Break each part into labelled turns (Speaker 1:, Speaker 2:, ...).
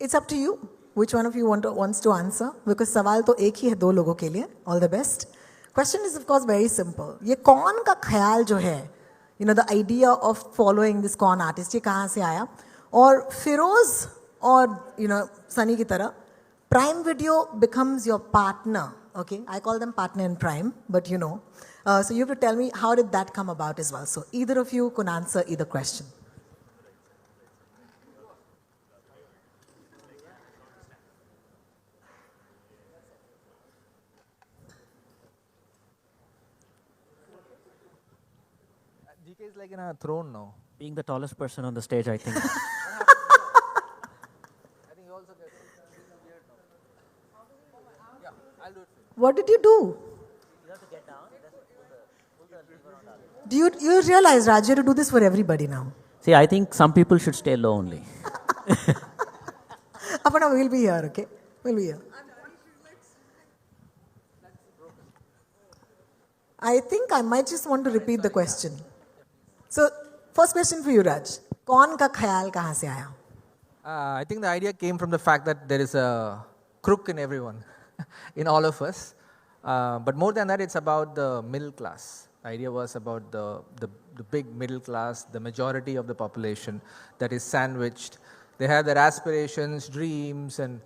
Speaker 1: It's up to you. Which one of you wants to answer? Because सवाल तो एक ही है दो लोगों के लिए. All the best. Question is of course very simple. ये कौन का ख्याल जो है, you know, the idea of following this con artist, ये कहाँ से आया? और फिरोज और you know सनी की तरह Prime Video becomes your partner. Okay, I call them partner in Prime, but you know. So you have to tell me how did that come about as well. So either of you can answer either question.
Speaker 2: DK is like in a throne now.
Speaker 3: Being the tallest person on the stage, I think.
Speaker 2: I think he also gets weird now. Yeah, I'll do it for you.
Speaker 1: What did you do?
Speaker 3: You have to get down. Pull the lever on that.
Speaker 1: Do you realize, Raj, you have to do this for everybody now?
Speaker 3: See, I think some people should stay low only.
Speaker 1: Apana, we'll be here, okay? We'll be here. I think I might just want to repeat the question. So, first question for you, Raj. Kaun ka khayal kahan se aaya?
Speaker 2: I think the idea came from the fact that there is a crook in everyone, in all of us. But more than that, it's about the middle class. The idea was about the big middle class, the majority of the population that is sandwiched. They have their aspirations, dreams, and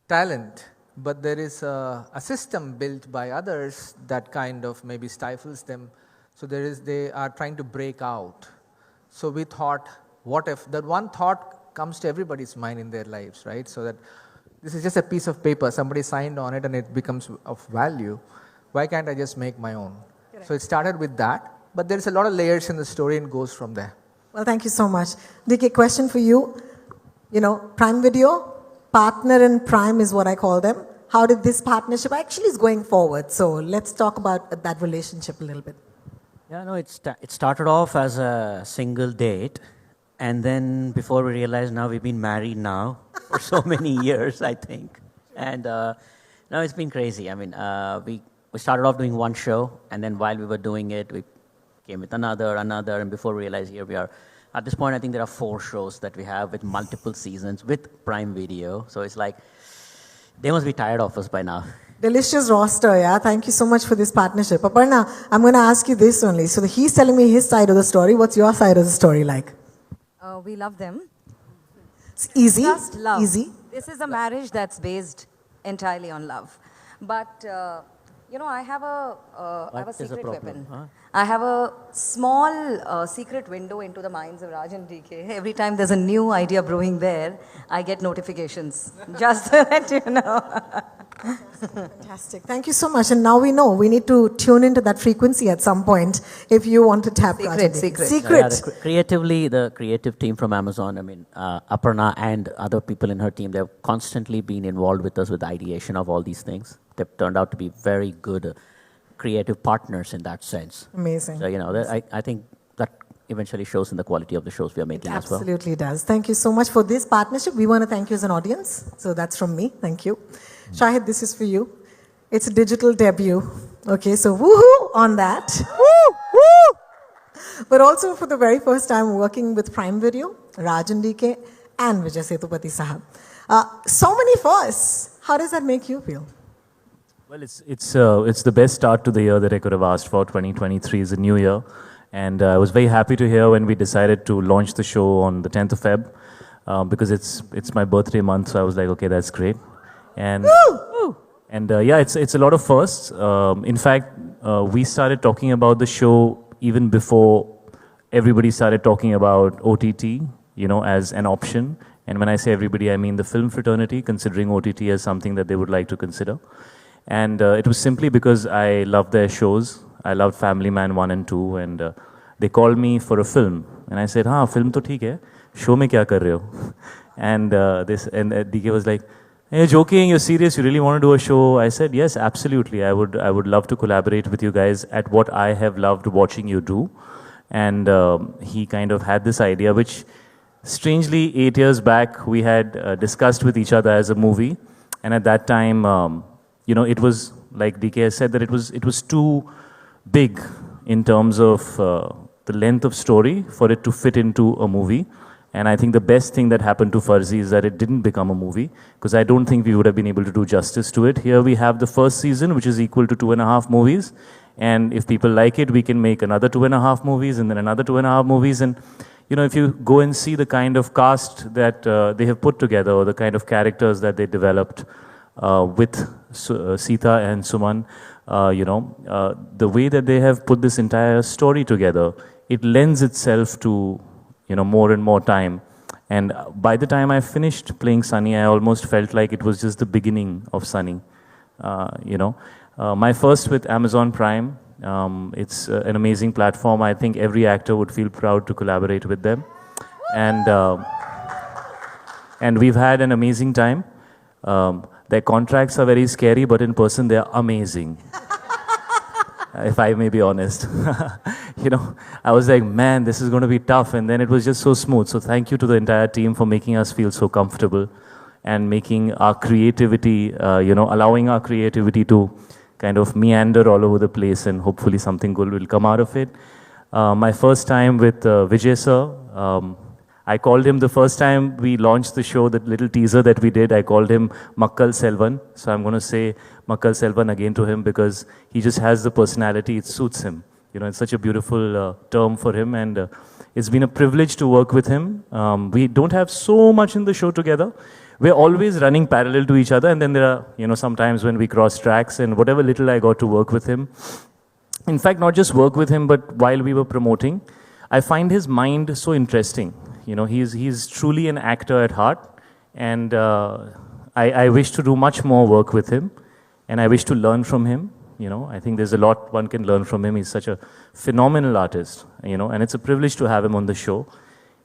Speaker 2: talent. But there is a system built by others that kind of maybe stifles them. So they are trying to break out. So we thought, what if that one thought comes to everybody's mind in their lives, right? So that this is just a piece of paper, somebody signed on it and it becomes of value. Why can't I just make my own? Correct. So it started with that, but there's a lot of layers in the story and goes from there.
Speaker 1: Well, thank you so much. DK, question for you. You know, Prime Video, partner in Prime is what I call them. How did this partnership actually is going forward? So let's talk about that relationship a little bit.
Speaker 3: Yeah, no, it started off as a single date. And then before we realized now we've been married now for so many years, I think. And no, it's been crazy. I mean, we started off doing one show. And then while we were doing it, we came with another. And before we realized here we are. At this point, I think there are 4 shows that we have with multiple seasons with Prime Video. So it's like, they must be tired of us by now.
Speaker 1: Delicious roster, yeah. Thank you so much for this partnership. Aparna, I'm going to ask you this only. So he's telling me his side of the story. What's your side of the story like?
Speaker 4: We love them.
Speaker 1: It's easy.
Speaker 4: Just love.
Speaker 1: Easy.
Speaker 4: This is a marriage that's based entirely on love. But, you know, I have a secret weapon. Huh? I have a small secret window into the minds of Raj and DK. Every time there's a new idea brewing there, I get notifications. Just to let you know.
Speaker 1: Fantastic. Thank you so much. And now we know we need to tune into that frequency at some point if you want to tap
Speaker 4: Secret.
Speaker 3: Yeah, creatively, the creative team from Amazon, I mean, Aparna and other people in her team, they've constantly been involved with us with the ideation of all these things. They've turned out to be very good creative partners in that sense.
Speaker 1: Amazing.
Speaker 3: So, you know, I think that eventually shows in the quality of the shows we are making as well.
Speaker 1: Absolutely does. Thank you so much for this partnership. We want to thank you as an audience. So that's from me. Thank you. Shahid, this is for you. It's a digital debut. Okay, so woohoo on that. Woo, woo. But also for the very first time working with Prime Video, Raj and DK, and Vijay Sethupathi Sahab. So many firsts. How does that make you feel?
Speaker 5: Well, it's the best start to the year that I could have asked for. 2023 is a new year. And I was very happy to hear when we decided to launch the show on the 10th of Feb, because it's my birthday month, so I was like, okay, that's great. And yeah, it's a lot of firsts. In fact, we started talking about the show even before everybody started talking about OTT, you know, as an option. And when I say everybody, I mean the film fraternity, considering OTT as something that they would like to consider. And it was simply because I loved their shows. I loved Family Man 1 and 2, and they called me for a film. And I said, film to theek hai, show mein kya kar rahe ho? And DK was like, hey, you're joking, you're serious, you really want to do a show? I said, yes, absolutely. I would love to collaborate with you guys at what I have loved watching you do. And he kind of had this idea, which strangely 8 years back we had discussed with each other as a movie. And at that time, you know, it was, like DK has said, that it was too big in terms of the length of story for it to fit into a movie. And I think the best thing that happened to Farzi is that it didn't become a movie, because I don't think we would have been able to do justice to it. Here we have the first season, which is equal to 2.5 movies. And if people like it, we can make another 2.5 movies and then another 2.5 movies. And, you know, if you go and see the kind of cast that they have put together, or the kind of characters that they developed with Sita and Suman, the way that they have put this entire story together, it lends itself to, more and more time. And by the time I finished playing Sunny, I almost felt like it was just the beginning of Sunny. My first with Amazon Prime, it's an amazing platform. I think every actor would feel proud to collaborate with them. And we've had an amazing time. Their contracts are very scary, but in person they are amazing. If I may be honest. I was like, man, this is going to be tough. And then it was just so smooth. So thank you to the entire team for making us feel so comfortable and making our creativity, allowing our creativity to kind of meander all over the place, and hopefully something good will come out of it. My first time with Vijay sir, I called him the first time we launched the show, that little teaser that we did, I called him Makkal Selvan. So I'm going to say Makkal Selvan again to him, because he just has the personality, it suits him. It's such a beautiful term for him, and it's been a privilege to work with him. We don't have so much in the show together. We're always running parallel to each other, and then there are, sometimes when we cross tracks, and whatever little I got to work with him. In fact, not just work with him, but while we were promoting, I find his mind so interesting. He's truly an actor at heart, and I wish to do much more work with him, and I wish to learn from him. I think there's a lot one can learn from him. He's such a phenomenal artist, and it's a privilege to have him on the show.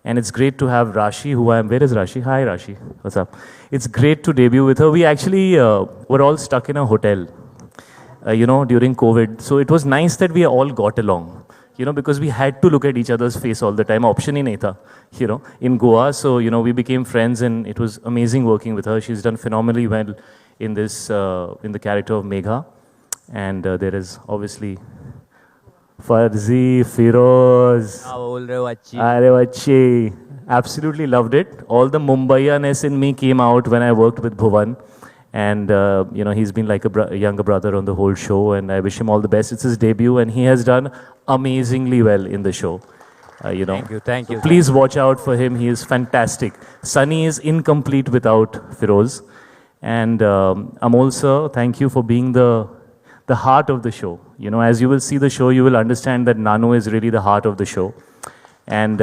Speaker 5: And it's great to have Raashi, where is Raashi? Hi Raashi, what's up? It's great to debut with her. We actually were all stuck in a hotel, during COVID. So it was nice that we all got along, because we had to look at each other's face all the time. Option hi nahi tha, in Goa. So, we became friends, and it was amazing working with her. She's done phenomenally well in this, in the character of Megha. And there is obviously Farzi, Firoz. Absolutely loved it. All the Mumbaiya-ness in me came out when I worked with Bhuvan. And, he's been like a younger brother on the whole show, and I wish him all the best. It's his debut, and he has done amazingly well in the show.
Speaker 6: Thank you.
Speaker 5: Please watch out for him. He is fantastic. Sunny is incomplete without Firoz. And Amol sir, thank you for being the heart of the show. As you will see the show, you will understand that Nanu is really the heart of the show. And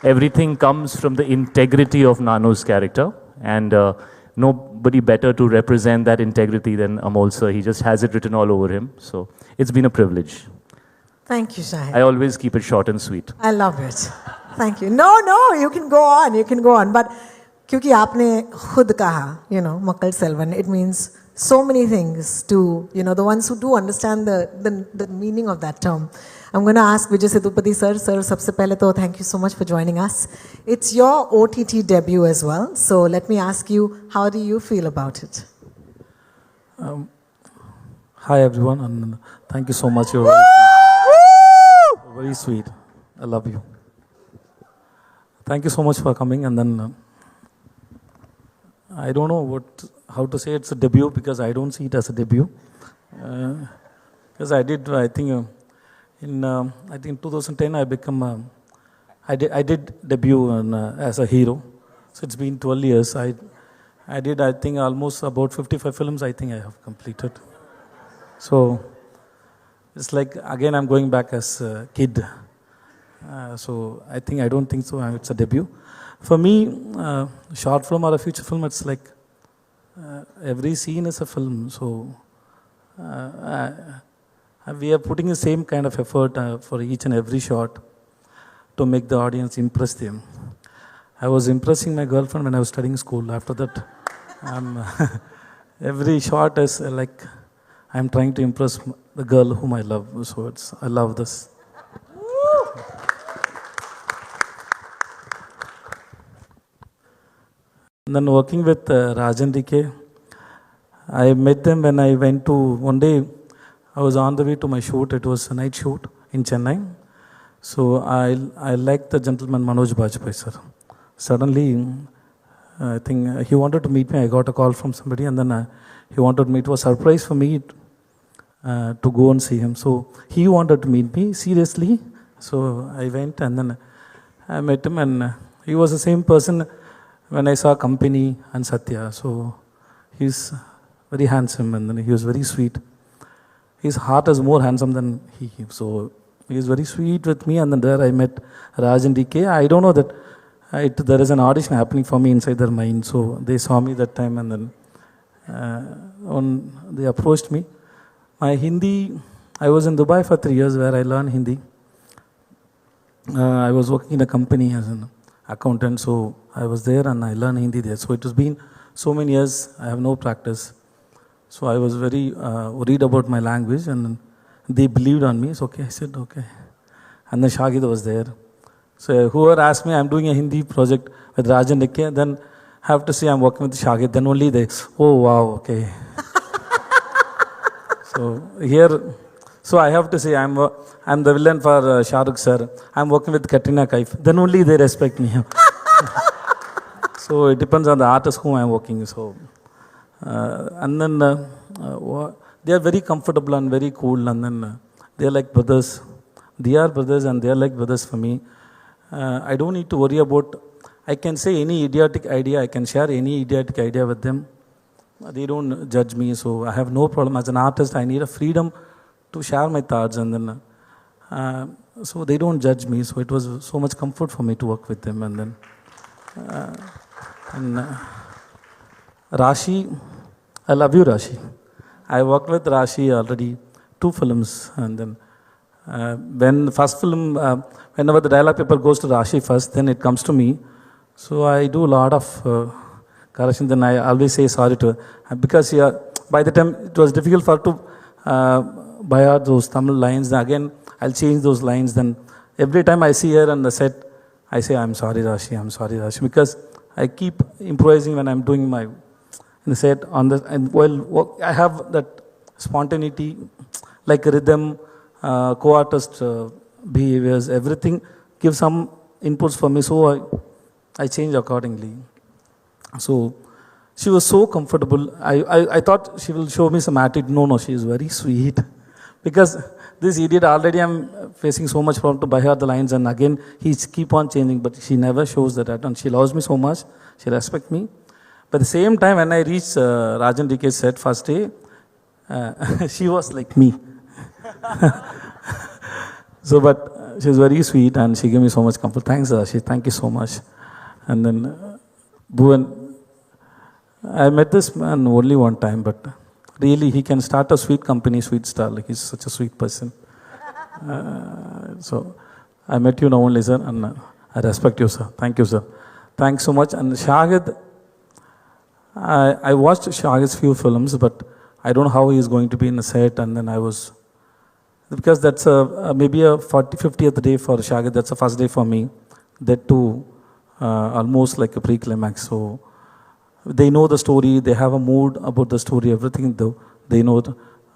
Speaker 5: everything comes from the integrity of Nanu's character. And nobody better to represent that integrity than Amol sir. He just has it written all over him. So it's been a privilege.
Speaker 1: Thank you, Shahid.
Speaker 5: I always keep it short and sweet.
Speaker 1: I love it. Thank you. No, you can go on. But क्योंकि आपने खुद कहा, Makkal Selvan, it means so many things to, the ones who do understand the meaning of that term. I'm going to ask Vijay Sethupathi sir. Sir, sabse pehle to thank you so much for joining us. It's your OTT debut as well. So let me ask you, how do you feel about it?
Speaker 7: Hi everyone, and thank you so much. You're very sweet. I love you. Thank you so much for coming. And then I don't know how to say it's a debut, because I don't see it as a debut. Because I think in 2010 I did debut as a hero. So it's been 12 years. I think almost about 55 films I think I have completed. So it's like, again, I'm going back as a kid. So I don't think so. It's a debut. For me, short film or a feature film, it's like every scene is a film. So we are putting the same kind of effort for each and every shot to make the audience impress them. I was impressing my girlfriend when I was studying school. After that, every shot is like I'm trying to impress the girl whom I love. So I love this. And then working with Rajan ЛИКЕ, I met them when I went to, one day I was on the way to my shoot. It was a night shoot in Chennai. So I liked the gentleman Manoj Bajpayee sir. suddenly, I think he wanted to meet me. I got a call from somebody, and then he wanted me. It was a surprise for me to go and see him. So he wanted to meet me seriously. So I went, and then I met him, and he was the same person when I saw Company and Satya. So he's very handsome, and then he was very sweet. His heart is more handsome than he. So he is very sweet with me, and then there I met Raj and DK. I don't know that there is an audition happening for me inside their mind. So they saw me that time, and then they approached me. My Hindi, I was in Dubai for 3 years where I learned Hindi. I was working in a company as an accountant, so I was there and I learned Hindi there. So it has been so many years, I have no practice. So I was very worried about my language, and they believed on me. It's okay, I said okay. And then Shahid was there. So whoever asked me, I'm doing a Hindi project with Raj and ЛИКЕ, then I have to say I'm working with Shahid. Then only they, oh wow, okay. So here, so I have to say I'm the villain for Shah Rukh sir. I'm working with Katrina Kaif. Then only they respect me. So it depends on the artist whom I'm working. So and then they are very comfortable and very cool, and then they are like brothers. They are brothers and they are like brothers for me. I don't need to worry about, I can say any idiotic idea, I can share any idiotic idea with them. They don't judge me, so I have no problem. As an artist, I need a freedom to share my thoughts, and then so they don't judge me. So it was so much comfort for me to work with them. And then Raashi, I love you, Raashi. I worked with Raashi already 2 films, and then when the first film, whenever the dialogue paper goes to Raashi first, then it comes to me. So I do a lot of correction. Then I always say sorry to her, because by the time it was difficult for her to buy out those Tamil lines. Then again, I'll change those lines. Then every time I see her on the set, I say, I'm sorry, Raashi, because I keep improvising when I'm doing my in the set on the, and while I have that spontaneity, like rhythm, co-artist behaviors, everything gives some inputs for me, so I change accordingly. So she was so comfortable. I thought she will show me some attitude. No, she is very sweet. Because this idiot already I'm facing so much problem to buy her the lines, and again he keep on changing, but she never shows that attitude. She loves me so much. She respects me. But at the same time, when I reached Rajan DK's set first day, she was like me. So, but she's very sweet and she gave me so much comfort. Thanks, Raashi. Thank you so much. And then Bhuvan, I met this man only one time, but really he can start a sweet company, sweet star. Like he's such a sweet person. So I met you now only, sir, and I respect you, sir. Thank you, sir. Thanks so much. And Shahid, I watched Shahid's few films, but I don't know how he is going to be in the set. And then I was, because that's maybe a 50th day for Shahid. That's the first day for me. That too, almost like a pre-climax. So they know the story. They have a mood about the story. Everything they know.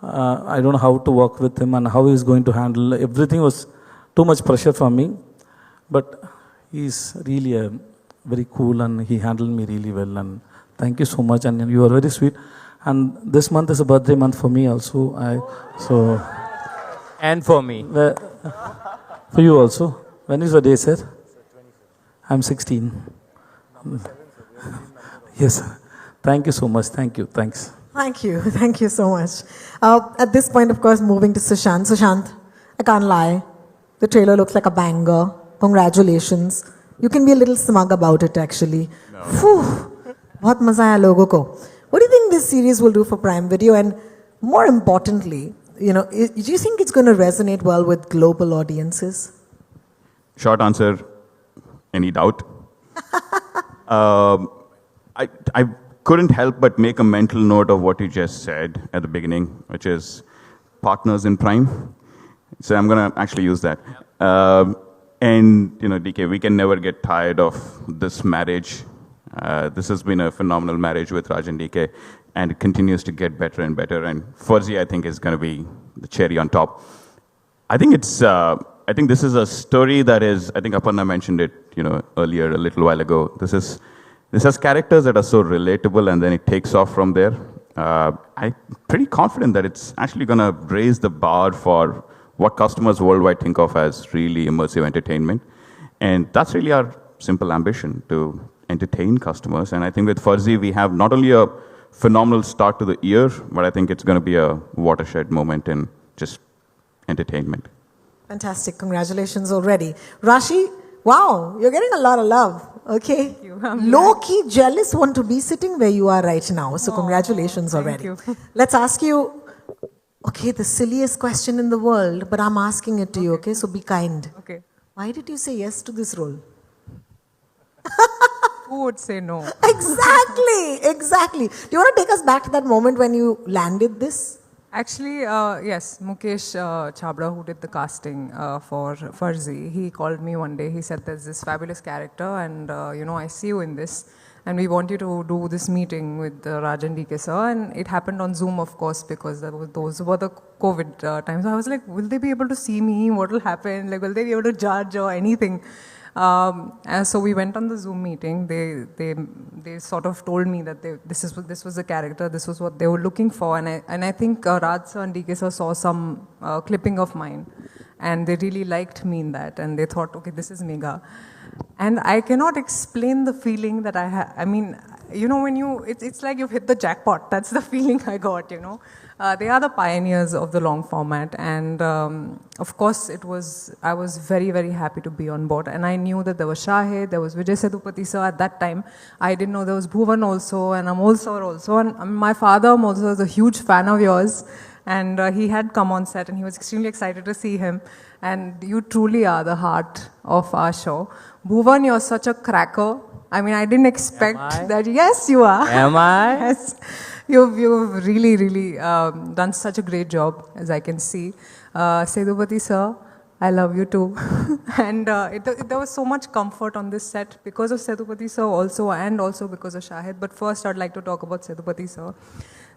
Speaker 7: I don't know how to work with him and how he's going to handle. Everything was too much pressure for me. But he's really very cool and he handled me really well. And thank you so much. And you are very sweet. And this month is a birthday month for me also.
Speaker 6: And for me.
Speaker 7: For you also. When is the day, sir? I'm 16. Yes. Thank you so much. Thank you. Thanks.
Speaker 1: Thank you. Thank you so much. At this point, of course, moving to Sushant. Sushant, I can't lie. The trailer looks like a banger. Congratulations. You can be a little smug about it, actually. No. Phew. Bahut maza aaya logo ko. What do you think this series will do for Prime Video? And more importantly, do you think it's going to resonate well with global audiences?
Speaker 8: Short answer, any doubt? I couldn't help but make a mental note of what you just said at the beginning, which is partners in Prime. So I'm going to actually use that. And, DK, we can never get tired of this marriage. This has been a phenomenal marriage with Raj and DK, and it continues to get better and better. And Farzi, I think, is going to be the cherry on top. I think it's I think this is a story that is, I think Aparna mentioned it, earlier, a little while ago. This has characters that are so relatable, and then it takes off from there. I'm pretty confident that it's actually going to raise the bar for what customers worldwide think of as really immersive entertainment. And that's really our simple ambition, to entertain customers. And I think with Farzi, we have not only a phenomenal start to the year, but I think it's going to be a watershed moment in just entertainment.
Speaker 1: Fantastic. Congratulations already. Raashi, wow, you're getting a lot of love. Okay.
Speaker 9: Thank you.
Speaker 1: Low-key jealous want to be sitting where you are right now. So congratulations already.
Speaker 9: you.
Speaker 1: Let's ask you, okay, the silliest question in the world, but I'm asking it to you, okay? So be kind.
Speaker 9: Okay.
Speaker 1: Why did you say yes to this role?
Speaker 9: Who would say no?
Speaker 1: Exactly. Do you want to take us back to that moment when you landed this?
Speaker 9: Actually, yes, Mukesh Chabra, who did the casting for Farzi, he called me one day. He said, there's this fabulous character and, I see you in this. And we want you to do this meeting with Rajan DK sir. And it happened on Zoom, of course, because those were the COVID times. So I was like, will they be able to see me? What will happen? Like, will they be able to judge or anything? And so we went on the Zoom meeting. They sort of told me that this was the character, this was what they were looking for, and I think Raj sir and DK sir saw some clipping of mine, and they really liked me in that, and they thought, okay, this is Megha. And I cannot explain the feeling that I had. I mean, when it's like you've hit the jackpot. That's the feeling I got, They are the pioneers of the long format. And of course, I was very, very happy to be on board. And I knew that there was Shahid, there was Vijay Sethupathi sir at that time. I didn't know there was Bhuvan also, and Amol sir also. And my father also was a huge fan of yours. And he had come on set, and he was extremely excited to see him. And you truly are the heart of our show. Bhuvan, you're such a cracker. I mean, I didn't expect that. Yes, you are.
Speaker 6: Am I?
Speaker 9: Yes. You've really, really done such a great job, as I can see. Sethupathi sir, I love you too. And there was so much comfort on this set because of Sethupathi sir also, and also because of Shahid. But first, I'd like to talk about Sethupathi sir.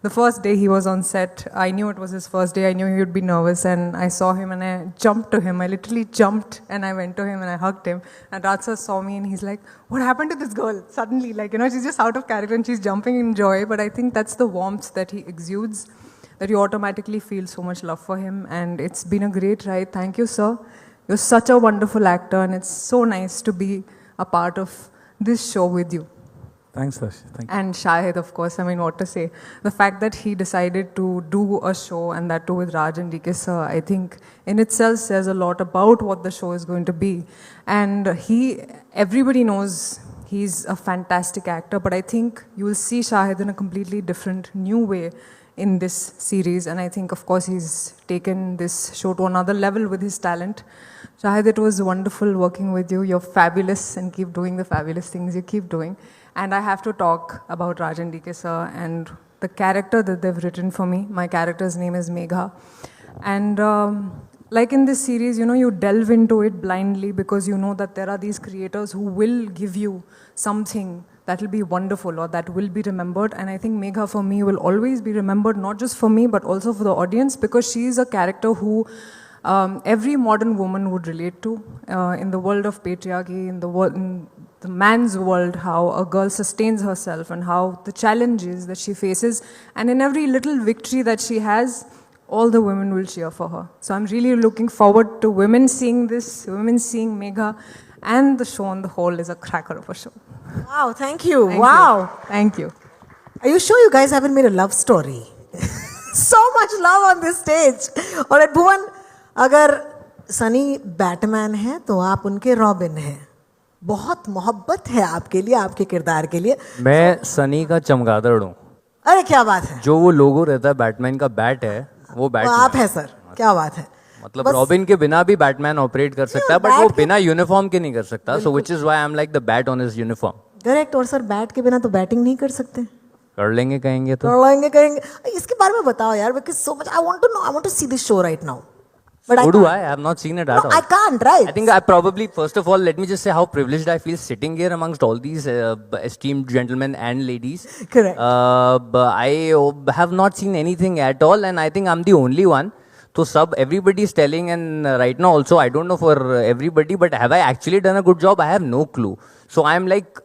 Speaker 9: The first day he was on set, I knew it was his first day. I knew he would be nervous, and I saw him and I jumped to him. I literally jumped and I went to him and I hugged him. And Raj sir saw me and he's like, what happened to this girl? Suddenly, she's just out of character and she's jumping in joy. But I think that's the warmth that he exudes, that you automatically feel so much love for him. And it's been a great ride. Thank you, sir. You're such a wonderful actor, and it's so nice to be a part of this show with you.
Speaker 7: Thanks, Raashi. Thank you.
Speaker 9: And Shahid, of course, I mean, what to say. The fact that he decided to do a show, and that too with Raj and DK sir, I think in itself says a lot about what the show is going to be. And everybody knows he's a fantastic actor, but I think you will see Shahid in a completely different, new way in this series. And I think, of course, he's taken this show to another level with his talent. Shahid, it was wonderful working with you. You're fabulous, and keep doing the fabulous things you keep doing. And I have to talk about Rajan DK sir and the character that they've written for me. My character's name is Megha. And like in this series, you delve into it blindly because you know that there are these creators who will give you something that will be wonderful or that will be remembered. And I think Megha for me will always be remembered, not just for me, but also for the audience, because she is a character who every modern woman would relate to in the world of patriarchy, in the man's world, how a girl sustains herself and how the challenges that she faces. And in every little victory that she has, all the women will cheer for her. So I'm really looking forward to women seeing this, women seeing Megha, and the show on the whole is a cracker of a show.
Speaker 1: Wow, thank you.
Speaker 9: Thank you.
Speaker 1: Are you sure you guys haven't made a love story? So much love on this stage. All right, Bhuvan, अगर Sunny Batman है तो आप उनके robin हैं. बहुत मोहब्बत है आपके लिए, आपके किरदार के लिए.
Speaker 6: मैं सनी का चमगादड़ हूँ.
Speaker 1: अरे क्या बात है.
Speaker 6: जो वो लोगो रहता है बैटमैन का, बैट है वो बैट
Speaker 1: आप है सर. क्या बात है.
Speaker 6: मतलब रॉबिन के बिना भी बैटमैन ऑपरेट कर सकता है, बट वो बिना यूनिफॉर्म के नहीं कर सकता. So which is why I am like the bat on his uniform.
Speaker 1: Correct. और सर बैट के बिना तो बैटिंग नहीं कर सकते.
Speaker 6: कर लेंगे कहेंगे तो.
Speaker 1: कर लेंगे कहेंगे. इसके बारे में बताओ यार, because so much I want to know. I want to see this show right now.
Speaker 6: But so do I. I have not seen it at all.
Speaker 1: I can't, right?
Speaker 6: I think I probably, first of all, let me just say how privileged I feel sitting here amongst all these esteemed gentlemen and ladies.
Speaker 1: Correct.
Speaker 6: But I have not seen anything at all, and I think I'm the only one. So everybody is telling, and right now also, I don't know for everybody, but have I actually done a good job? I have no clue. So I'm like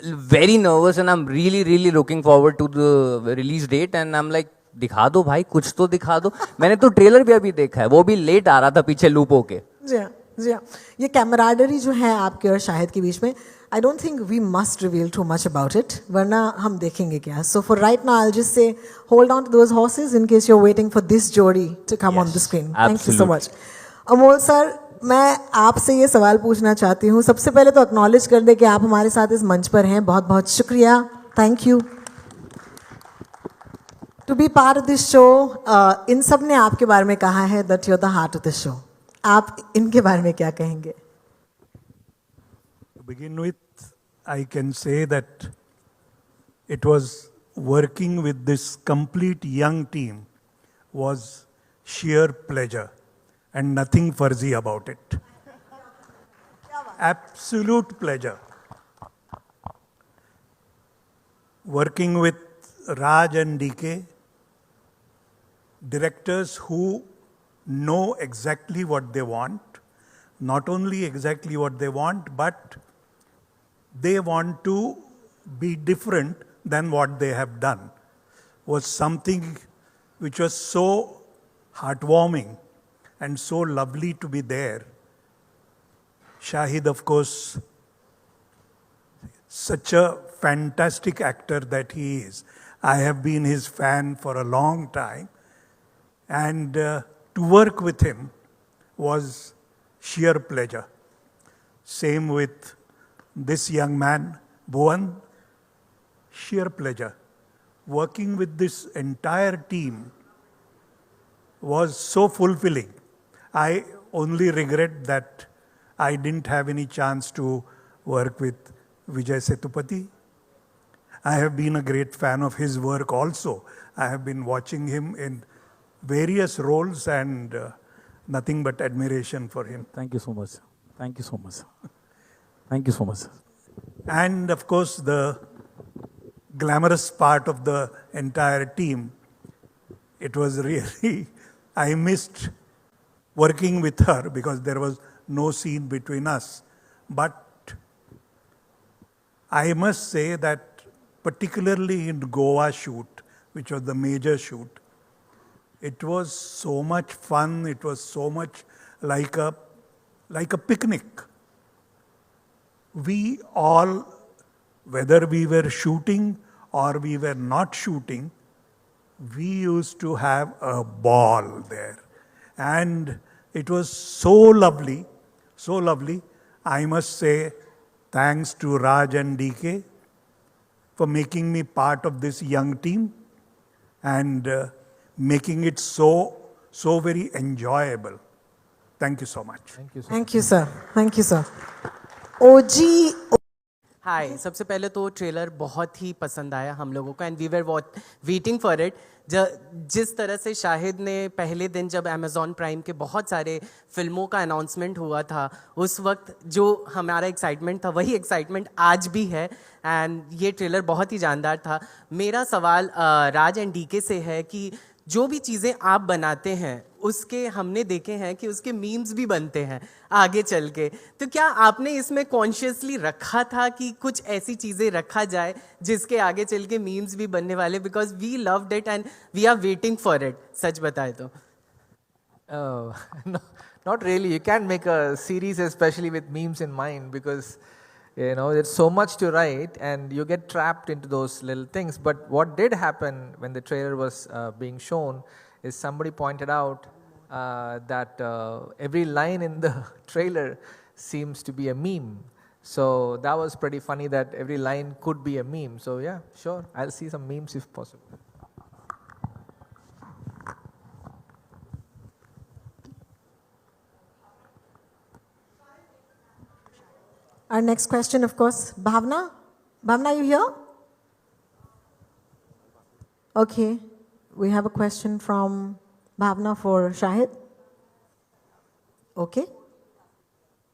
Speaker 6: very nervous, and I'm really, really looking forward to the release date. And I'm like, दिखा दो भाई, कुछ तो दिखा दो. मैंने तो trailer भी अभी देखा है, वो भी लेट आ रहा था पीछे लूप होके.
Speaker 1: जी हाँ, जी हाँ. ये कैमराडरी जो है आपके और शाहिद के बीच में, I don't think we must reveal too much about it, वरना हम देखेंगे क्या. So for right now, I'll just say, hold on to those horses in case you're waiting for this Jodi to come on the screen. Thank you so much. Amol sir, मैं आपसे ये सवाल पूछना चाहती हूँ. सबसे पहले तो acknowledge कर दे कि आप हमारे साथ इस मंच पर हैं. बहुत बहुत शुक्रिया. Thank you. To be part of this show, इन सब ने आपके बारे में कहा है that you're the heart of the show. आप इनके बारे में क्या कहेंगे?
Speaker 10: To begin with, I can say that it was working with this complete young team was sheer pleasure and nothing Farzi about it. Absolute pleasure. Working with Raj and DK, directors who know exactly what they want, not only exactly what they want, but they want to be different than what they have done, was something which was so heartwarming and so lovely to be there. Shahid, of course, such a fantastic actor that he is. I have been his fan for a long time, and to work with him was sheer pleasure. Same with this young man, Bhuvan, sheer pleasure. Working with this entire team was so fulfilling. I only regret that I didn't have any chance to work with Vijay Sethupathi. I have been a great fan of his work also. I have been watching him in various roles and nothing but admiration for him.
Speaker 7: Thank you so much. Thank you so much. Thank you so much.
Speaker 10: And of course, the glamorous part of the entire team, it was really, I missed working with her because there was no scene between us. But I must say that particularly in Goa shoot, which was the major shoot, it was so much fun, it was so much like a picnic. We all, whether we were shooting or we were not shooting, we used to have a ball there. And it was so lovely, so lovely. I must say thanks to Raj and DK for making me part of this young team and making it so very enjoyable. Thank you so much.
Speaker 2: Thank you, sir.
Speaker 1: Thank you, sir. Thank you, sir. OG.
Speaker 11: हाय, सबसे पहले तो trailer बहुत ही पसंद आया हम लोगों को and we were waiting for it. जिस तरह से शाहिद ने पहले दिन जब अमेज़ॉन प्राइम के बहुत सारे फिल्मों का अनाउंसमेंट हुआ था, उस वक्त जो हमारा एक्साइटमेंट था वही एक्साइटमेंट आज भी है एंड ये ट्रेलर बहुत ही जानदार था. मेरा सवाल राज एंड डीके से है कि जो भी चीज़ें आप बनाते हैं उसके हमने देखे हैं कि उसके मीम्स भी बनते हैं आगे चल के. तो क्या आपने इसमें कॉन्शियसली रखा था कि कुछ ऐसी चीज़ें रखा जाए जिसके आगे चल के मीम्स भी बनने वाले, because we loved it and we are waiting for it. सच बताए तो
Speaker 2: Not really. You can't make a series especially with memes in mind because there's so much to write and you get trapped into those little things. But what did happen when the trailer was being shown is somebody pointed out that every line in the trailer seems to be a meme. So that was pretty funny that every line could be a meme. So yeah, sure, I'll see some memes if possible.
Speaker 1: Our next question, of course, Bhavna. Bhavna, you here? Okay, we have a question from Bhavna for Shahid. Okay.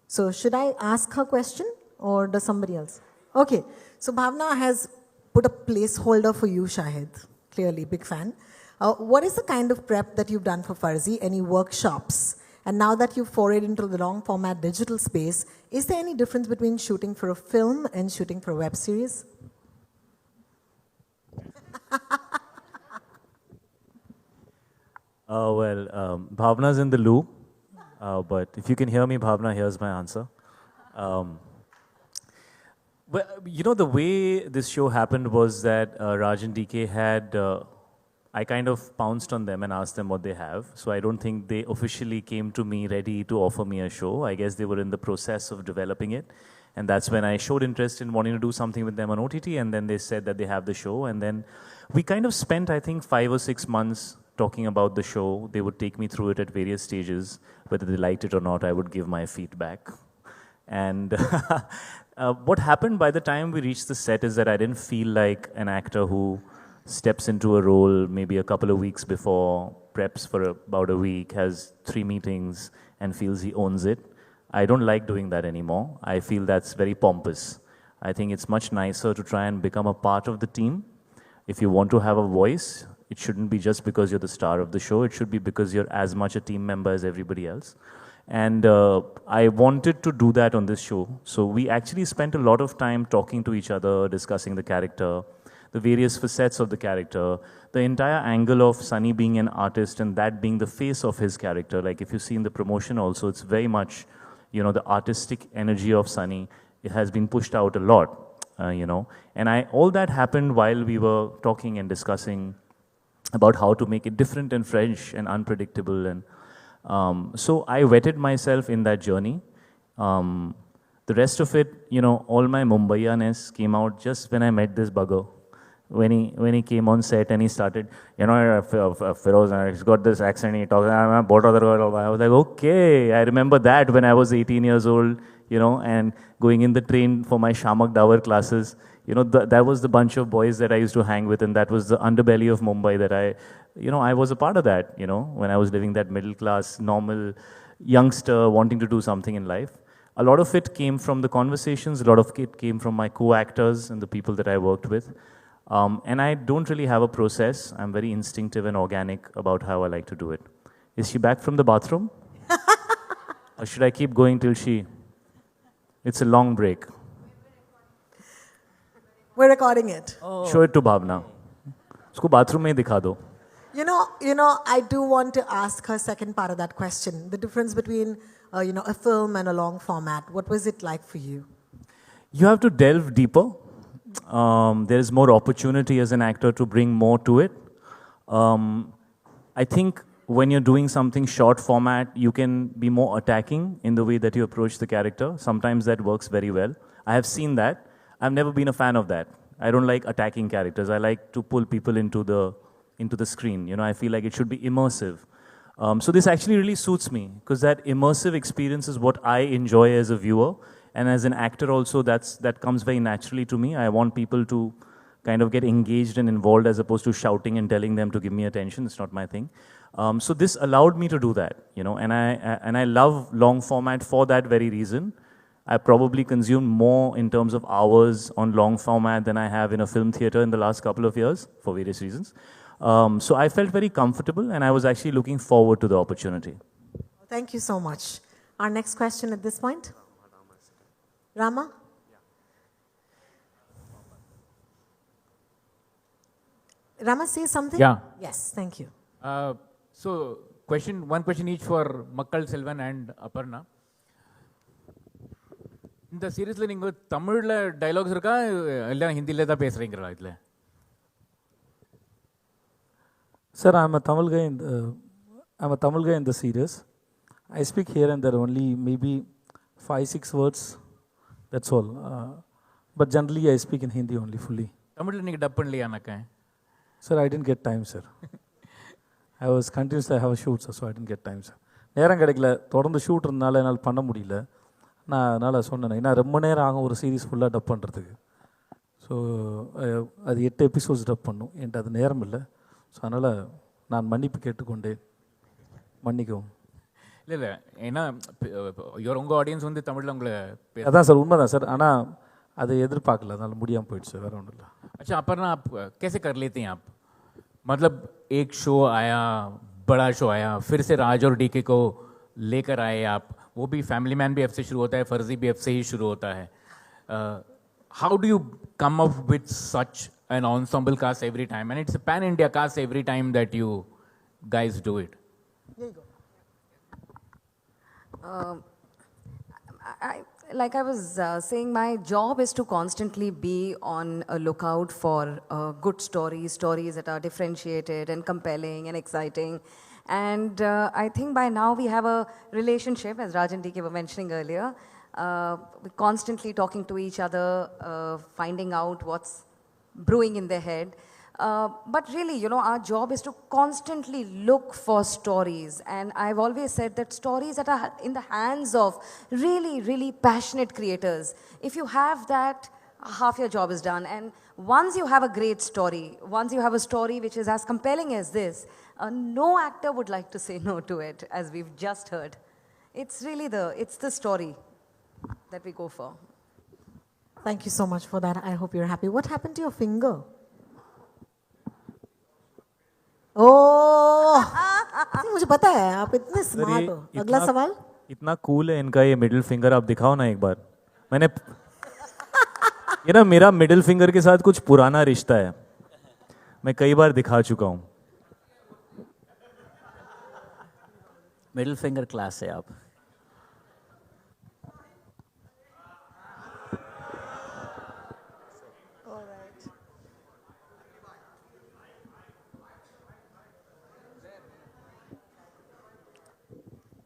Speaker 1: So should I ask her question or does somebody else? Okay, so Bhavna has put a placeholder for you, Shahid. Clearly, big fan. What is the kind of prep that you've done for Farzi? Any workshops? And now that you've forayed into the long format digital space, is there any difference between shooting for a film and shooting for a web series?
Speaker 5: Bhavna's in the loop, but if you can hear me, Bhavna, here's my answer. Well, you know, the way this show happened was that Raj and DK had, I kind of pounced on them and asked them what they have. So I don't think they officially came to me ready to offer me a show. I guess they were in the process of developing it. And that's when I showed interest in wanting to do something with them on OTT. And then they said that they have the show. And then we kind of spent, I think, 5 or 6 months talking about the show. They would take me through it at various stages. Whether they liked it or not, I would give my feedback. And what happened by the time we reached the set is that I didn't feel like an actor who steps into a role maybe a couple of weeks before, preps for about a week, has 3 meetings, and feels he owns it. I don't like doing that anymore. I feel that's very pompous. I think it's much nicer to try and become a part of the team. If you want to have a voice, it shouldn't be just because you're the star of the show. It should be because you're as much a team member as everybody else. And I wanted to do that on this show. So we actually spent a lot of time talking to each other, discussing the character, the various facets of the character, the entire angle of Sunny being an artist and that being the face of his character. Like if you see in the promotion also, it's very much, you know, the artistic energy of Sunny. It has been pushed out a lot, you know. And all that happened while we were talking and discussing about how to make it different and fresh and unpredictable. And so I wetted myself in that journey. The rest of it, you know, all my Mumbaiya-ness came out just when I met this bugger. When he came on set and he started, you know, Feroz, he's got this accent, he talks, I was like, okay. I remember that when I was 18 years old, you know, and going in the train for my Shamak Dawar classes. You know, that was the bunch of boys that I used to hang with, and that was the underbelly of Mumbai that I was a part of that, you know, when I was living that middle class, normal youngster wanting to do something in life. A lot of it came from the conversations, a lot of it came from my co-actors and the people that I worked with. And I don't really have a process. I'm very instinctive and organic about how I like to do it. Is she back from the bathroom? Or should I keep going till she... It's a long break.
Speaker 1: We're recording it.
Speaker 5: Show it to Bhavna. Usko bathroom mein dikha do.
Speaker 1: You know, I do want to ask her second part of that question. The difference between, you know, a film and a long format. What was it like for you?
Speaker 5: You have to delve deeper. There is more opportunity as an actor to bring more to it. I think when you're doing something short format, you can be more attacking in the way that you approach the character. Sometimes that works very well. I have seen that. I've never been a fan of that. I don't like attacking characters. I like to pull people into the screen. You know, I feel like it should be immersive. So this actually really suits me because that immersive experience is what I enjoy as a viewer. And as an actor also, that comes very naturally to me. I want people to kind of get engaged and involved as opposed to shouting and telling them to give me attention. It's not my thing. So this allowed me to do that, you know, and I love long format for that very reason. I probably consumed more in terms of hours on long format than I have in a film theater in the last couple of years for various reasons. So I felt very comfortable and I was actually looking forward to the opportunity.
Speaker 1: Thank you so much. Our next question at this point. Rama? Rama, say something?
Speaker 12: Yeah.
Speaker 1: Yes, thank you.
Speaker 12: So, one question each for Makkal Selvan and Aparna. இந்த சீரீஸில் நீங்கள் தமிழில் dialogues இருக்கா இல்லை ஹிந்தியில் தான் பேசுகிறீங்களா இதில்?
Speaker 7: Sir, I'm a Tamil guy in the series. I speak here and there only maybe 5-6 words. That's all. But generally I speak in Hindi only fully.
Speaker 12: தமிழில் நீங்கள் டப் பண்ணலையா எனக்கு?
Speaker 7: Sir, I didn't get time, sir. I was continuously, I have a shoot, sir, so I didn't get time, sir. நேரம் கிடைக்கல, தொடர்ந்து shoot இருந்தனால என்னால் பண்ண முடியல. நான் அதனால் சொன்னேன், ஏன்னா ரொம்ப நேரம் ஆகும் ஒரு சீரீஸ் ஃபுல்லாக டப் பண்ணுறதுக்கு. ஸோ அது 8 எபிசோட்ஸ் டப் பண்ணும், என்கிட்ட அது நேரம் இல்லை. ஸோ அதனால் நான் மன்னிப்பு கேட்டுக்கொண்டேன், மன்னிக்கவும்.
Speaker 12: இல்லை ஏன்னா உங்கள் ஆடியன்ஸ் வந்து தமிழில் உங்களை
Speaker 7: அதான் சார் உண்மை தான் சார், ஆனால் அதை எதிர்பார்க்கல, அதனால் முடியாமல் போயிடுச்சு, வேறு ஒன்றும் இல்லை.
Speaker 12: अच्छा अपर्ना आप कैसे कर लेते हैं आप मतलब एक शो आया, बड़ा शो आया, फिर से राज और डीके को लेकर आए आप, वो भी फैमिली मैन भी एफ से शुरू होता है, फर्जी भी एफ से ही शुरू होता है. How do you come up with such an ensemble cast every time? And it's a pan-India cast every time that you guys do it.
Speaker 1: There you go.
Speaker 4: Like I was saying, my job is to constantly be on a lookout for good stories that are differentiated and compelling and exciting. And I think by now we have a relationship, as Raj and DK were mentioning earlier. We're constantly talking to each other, finding out what's brewing in their head. But really, you know, our job is to constantly look for stories. And I've always said that stories that are in the hands of really, really passionate creators, if you have that, half your job is done. And once you have a great story, once you have a story which is as compelling as this, no actor would like to say no to it, as we've just heard. It's really it's the story that we go for.
Speaker 1: Thank you so much for that. I hope you're happy. What happened to your finger? Oh, मुझे पता है आप इतने smart हो. अगला सवाल.
Speaker 5: इतना cool है इनका ये मिडिल फिंगर, आप दिखाओ ना एक बार. मैंने ये ना मेरा मिडिल फिंगर के साथ कुछ पुराना रिश्ता है, मैं कई बार दिखा चुका हूँ.
Speaker 3: मिडिल फिंगर क्लास है आप.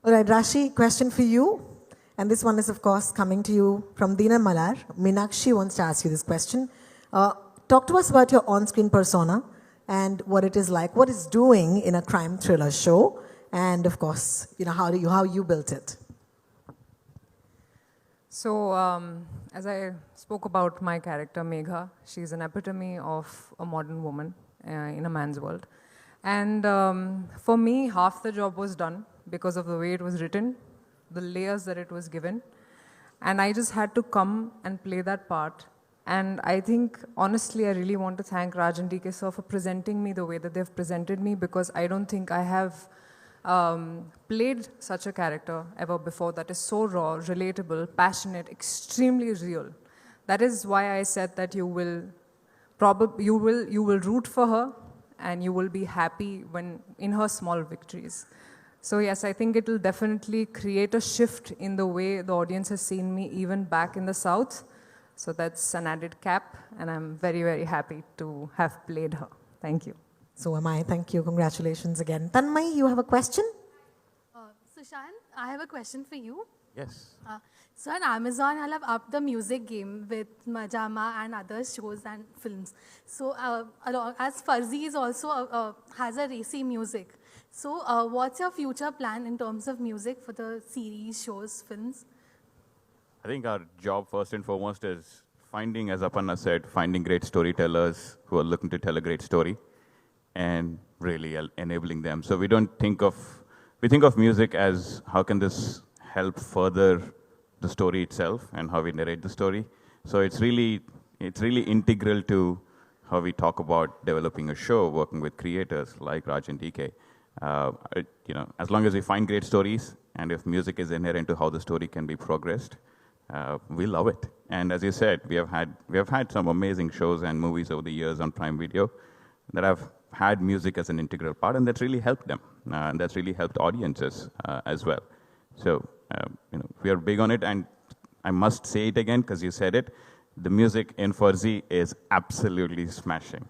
Speaker 1: All right, Raashi, question for you. And this one is, of course, coming to you from Dina Malar. Meenakshi wants to ask you this question. Talk to us about your on-screen persona and what it is like, what it's doing in a crime thriller show, and of course, you know, how you built it.
Speaker 9: So, as I spoke about my character, Megha, she's an epitome of a modern woman in a man's world. And for me, half the job was done because of the way it was written, the layers that it was given. And I just had to come and play that part. And I think, honestly, I really want to thank Raj and DK sir for presenting me the way that they've presented me, because I don't think I have played such a character ever before that is so raw, relatable, passionate, extremely real. That is why I said that you will root for her and you will be happy when in her small victories. So yes, I think it will definitely create a shift in the way the audience has seen me even back in the South. So that's an added cap, and I'm very, very happy to have played her. Thank you.
Speaker 1: So am I. Thank you. Congratulations again. Tanmay, you have a question?
Speaker 13: Sushan, I have a question for you.
Speaker 5: Yes.
Speaker 13: So on Amazon, I'll have upped the music game with Majama and other shows and films. So as Farzi is also has a racy music. So what's your future plan in terms of music for the series, shows, films?
Speaker 8: I think our job first and foremost is finding, as Aparna said, finding great storytellers who are looking to tell a great story and really enabling them. So we think of music as how can this help further the story itself and how we narrate the story. So it's really integral to how we talk about developing a show, working with creators like Raj and DK. As long as we find great stories and if music is inherent to how the story can be progressed, we love it. And as you said, we have had some amazing shows and movies over the years on Prime Video that have had music as an integral part, and that's really helped them, and that's really helped audiences as well. So we are big on it, and I must say it again because you said it. The music in Farzi is absolutely smashing.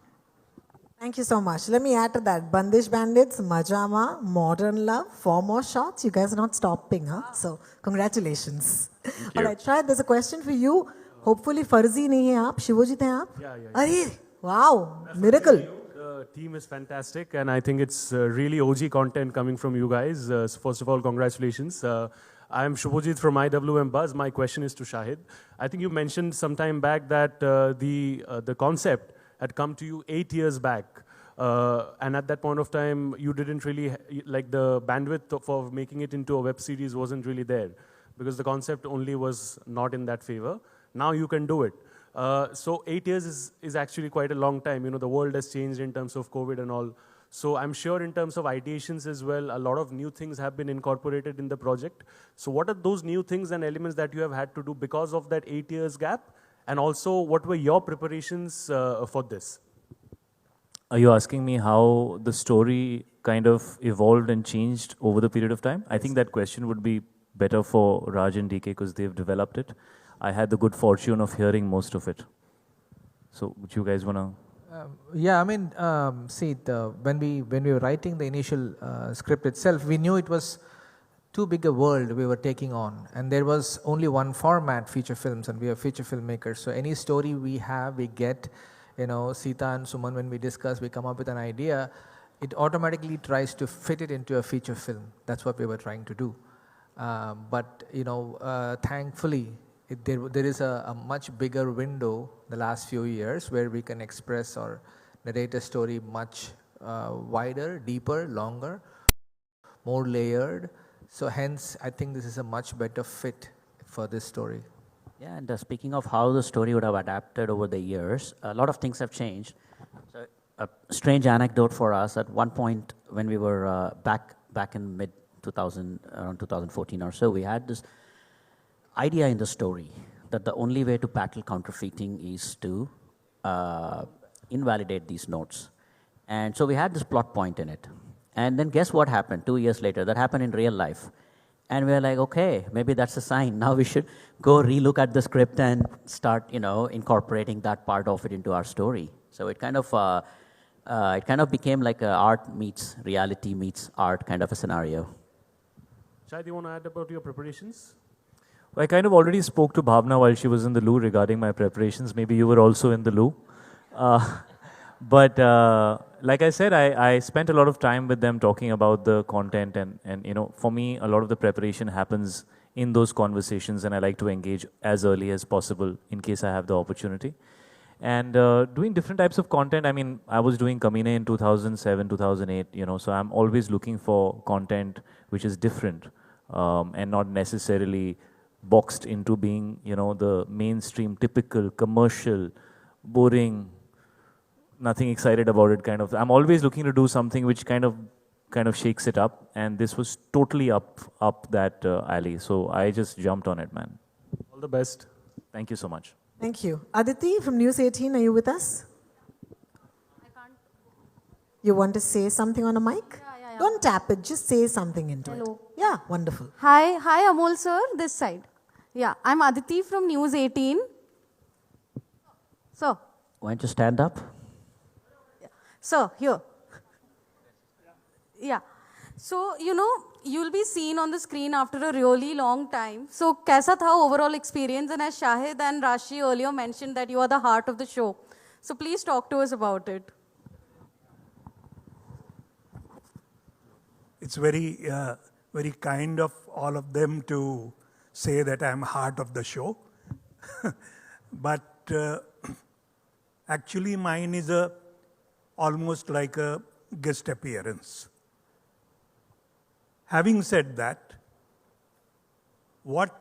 Speaker 1: Thank you so much. Let me add to that. Bandish Bandits, Majama, Modern Love, 4 more shots. You guys are not stopping, huh? So, congratulations. All right, Shahid, there's a question for you. Hopefully, Farzi nahi hai aap, Shivojit hai aap?
Speaker 14: Yeah.
Speaker 1: Arey, wow, miracle.
Speaker 14: The team is fantastic, and I think it's really OG content coming from you guys. So first of all, congratulations. I am Shubhojit from IWM Buzz. My question is to Shahid. I think you mentioned some time back that the concept had come to you 8 years back. And at that point of time, you didn't really, like the bandwidth for making it into a web series wasn't really there because the concept only was not in that favor. Now you can do it. So 8 years is actually quite a long time. You know, the world has changed in terms of COVID and all. So I'm sure in terms of ideations as well, a lot of new things have been incorporated in the project. So what are those new things and elements that you have had to do because of that 8 years gap? And also, what were your preparations for this?
Speaker 5: Are you asking me how the story kind of evolved and changed over the period of time? I think that question would be better for Raj and DK because they've developed it. I had the good fortune of hearing most of it. So, would you guys want to?
Speaker 2: Yeah, I mean, see, when we were writing the initial script itself, we knew it was too big a world we were taking on, and there was only one format, feature films, and we are feature filmmakers. So any story we have, we get, you know, Sita and Suman, when we discuss, we come up with an idea, it automatically tries to fit it into a feature film. That's what we were trying to do. But, you know, thankfully, there is a much bigger window the last few years where we can express or narrate a story much wider, deeper, longer, more layered. So hence, I think this is a much better fit for this story.
Speaker 3: Yeah, and speaking of how the story would have adapted over the years, a lot of things have changed. So a strange anecdote for us, at one point when we were back in mid-2000, around 2014 or so, we had this idea in the story that the only way to battle counterfeiting is to invalidate these notes. And so we had this plot point in it. And then guess what happened 2 years later? That happened in real life. And we were like, okay, maybe that's a sign. Now we should go relook at the script and start, you know, incorporating that part of it into our story. So it kind of became like a art meets reality meets art kind of a scenario.
Speaker 14: Shahid, you want to add about your preparations?
Speaker 5: Well, I kind of already spoke to Bhavna while she was in the loo regarding my preparations. Maybe you were also in the loo. But like I said, I spent a lot of time with them talking about the content, and you know, for me, a lot of the preparation happens in those conversations, and I like to engage as early as possible in case I have the opportunity. And doing different types of content, I mean, I was doing Kamine in 2007, 2008, you know, so I'm always looking for content which is different and not necessarily boxed into being, you know, the mainstream, typical, commercial, boring, nothing excited about it kind of. I'm always looking to do something which kind of shakes it up, and this was totally up that alley. So I just jumped on it, man.
Speaker 14: All the best.
Speaker 5: Thank you so much.
Speaker 1: Thank you. Aditi from News 18, are you with us?
Speaker 13: I can't.
Speaker 1: You want to say something on a mic?
Speaker 13: Yeah.
Speaker 1: Don't tap it, just say something into it. Yeah, wonderful.
Speaker 13: Hi, Amol sir, this side. Yeah, I'm Aditi from News 18. So.
Speaker 3: Why don't you stand up?
Speaker 13: So, here. Yeah. So, you know, you'll be seen on the screen after a really long time. So, kaisa tha overall experience? And as Shahid and Raashi earlier mentioned that you are the heart of the show. So, please talk to us about it.
Speaker 10: It's very, very kind of all of them to say that I'm heart of the show. But actually mine is almost like a guest appearance. Having said that, what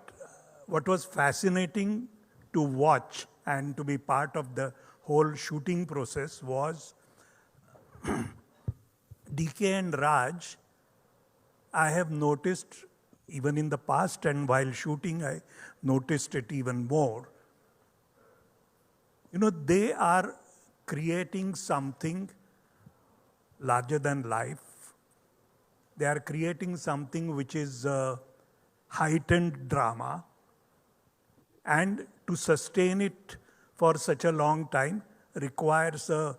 Speaker 10: was fascinating to watch and to be part of the whole shooting process was DK and Raj, I have noticed even in the past, and while shooting I noticed it even more. You know, they are creating something larger than life. They are creating something which is heightened drama, and to sustain it for such a long time requires a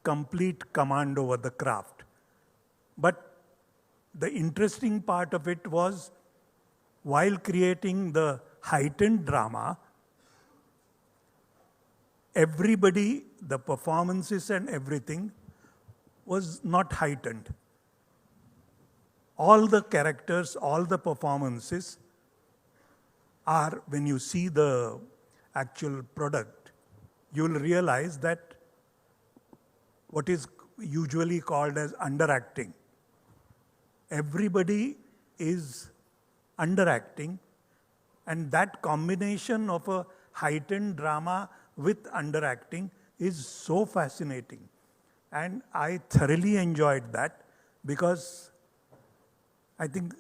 Speaker 10: complete command over the craft. But the interesting part of it was, while creating the heightened drama, everybody, the performances and everything was not heightened. All the characters, all the performances are, when you see the actual product, you'll realize that what is usually called as underacting. Everybody is underacting, and that combination of a heightened drama with underacting is so fascinating. And I thoroughly enjoyed that because I think